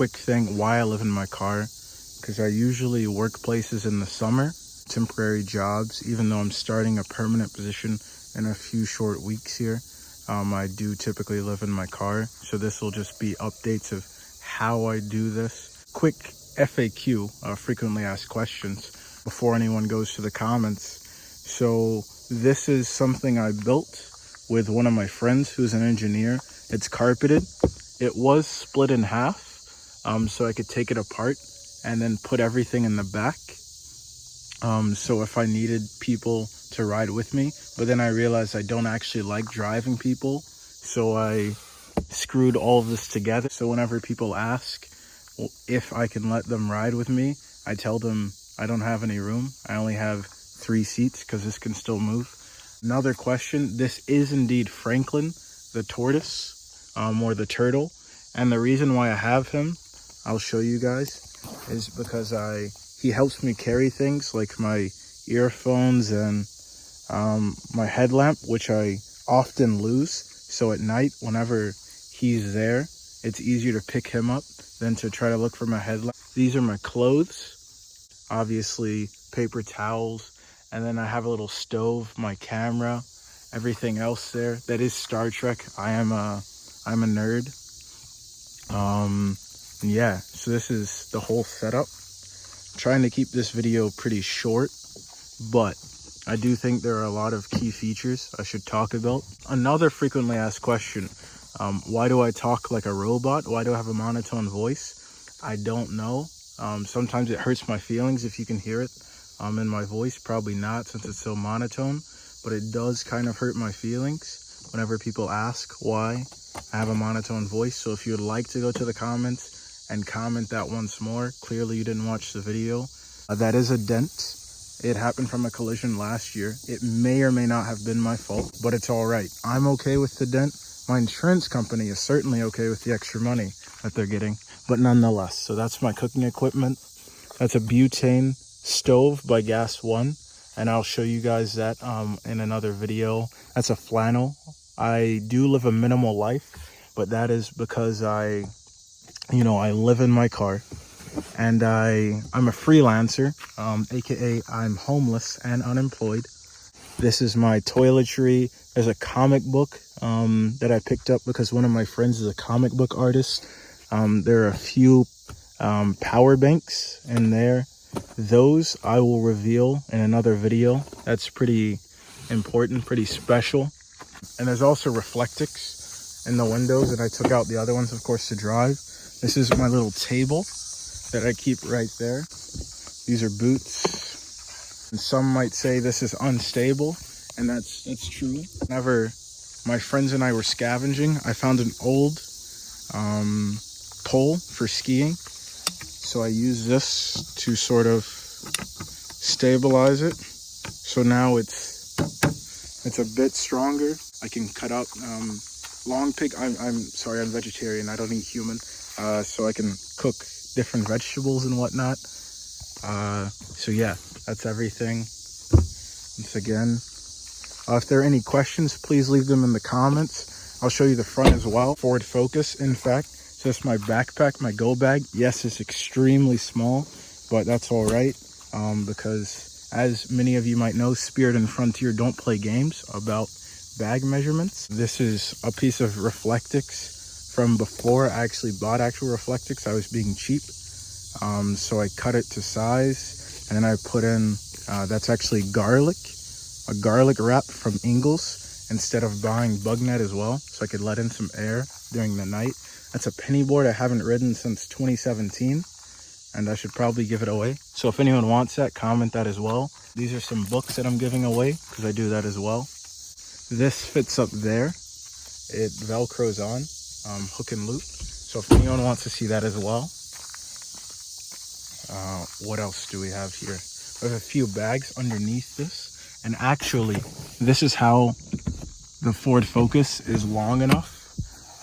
quick thing why I live in my car, because I usually work places in the summer, temporary jobs, even though I'm starting a permanent position in a few short weeks here. I do typically live in my car, so this will just be updates of how I do this. Quick FAQ, frequently asked questions, before anyone goes to the comments. So this is something I built with one of my friends who's an engineer. It's carpeted. It was split in half, so I could take it apart and then put everything in the back. So if I needed people to ride with me, but then I realized I don't actually like driving people, so I screwed all of this together. So whenever people ask if I can let them ride with me, I tell them I don't have any room. I only have 3 seats because this can still move. Another question, this is indeed Franklin, the tortoise, or the turtle. And the reason why I have him, I'll show you guys, is because he helps me carry things like my earphones and my headlamp, which I often lose. So at night, whenever he's there, it's easier to pick him up than to try to look for my headlamp. These are my clothes, obviously paper towels, and then I have a little stove, my camera, everything else there. That is Star Trek. I'm a nerd. Yeah, so this is the whole setup. I'm trying to keep this video pretty short, but I do think there are a lot of key features I should talk about. Another frequently asked question, why do I talk like a robot? Why do I have a monotone voice? I don't know. Sometimes it hurts my feelings if you can hear it in my voice. Probably not, since it's so monotone, but it does kind of hurt my feelings whenever people ask why I have a monotone voice. So if you would like to go to the comments and comment that once more, clearly you didn't watch the video. That is a dent. It happened from a collision last year. It may or may not have been my fault, but it's all right. I'm okay with the dent. My insurance company is certainly okay with the extra money that they're getting, but nonetheless. So that's my cooking equipment. That's a butane stove by Gas One, and I'll show you guys that in another video. That's a flannel. I do live a minimal life, but that is because I live in my car, and I'm a freelancer, aka I'm homeless and unemployed. This is my toiletry. There's a comic book that I picked up because one of my friends is a comic book artist. There are a few power banks in there. Those I will reveal in another video. That's pretty important, pretty special. And there's also Reflectix in the windows, and I took out the other ones, of course, to drive. This is my little table that I keep right there. These are boots. And some might say this is unstable, and that's true. Whenever my friends and I were scavenging, I found an old pole for skiing. So I use this to sort of stabilize it. So now it's a bit stronger. I can cut out long pig. I'm sorry, I'm vegetarian. I don't eat human. So I can cook different vegetables and whatnot. So yeah, that's everything. Once again, if there are any questions, please leave them in the comments. I'll show you the front as well. Ford Focus, in fact. So that's my backpack, my go bag. Yes, it's extremely small, but that's all right. Because as many of you might know, Spirit and Frontier don't play games about bag measurements. This is a piece of Reflectix from before I actually bought actual Reflectix. I was being cheap. So I cut it to size, and then I put in, that's actually garlic, a garlic wrap from Ingles, instead of buying bug net as well, so I could let in some air during the night. That's a penny board I haven't ridden since 2017, and I should probably give it away. So if anyone wants that, comment that as well. These are some books that I'm giving away, because I do that as well. This fits up there. It Velcros on, hook and loop. So if anyone wants to see that as well. What else do we have here? We have a few bags underneath this. And actually, this is how the Ford Focus is long enough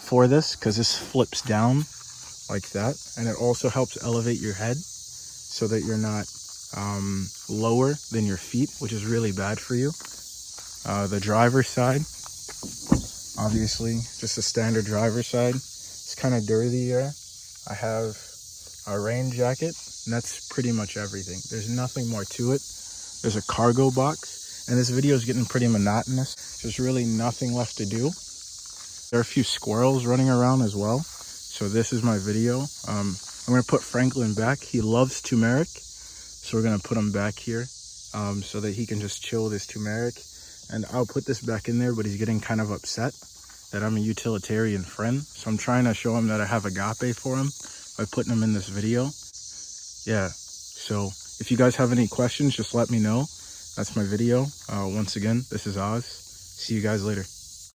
for this, because this flips down like that. And it also helps elevate your head so that you're not lower than your feet, which is really bad for you. The driver's side, obviously, just a standard driver's side. It's kind of dirty here. I have a rain jacket, and that's pretty much everything. There's nothing more to it. There's a cargo box, and this video is getting pretty monotonous. There's really nothing left to do. There are a few squirrels running around as well. So this is my video. I'm gonna put Franklin back. He loves turmeric, so we're gonna put him back here so that he can just chill with his turmeric. And I'll put this back in there, but he's getting kind of upset that I'm a utilitarian friend. So I'm trying to show him that I have agape for him by putting him in this video. Yeah, so if you guys have any questions, just let me know. That's my video. Once again, this is Oz. See you guys later.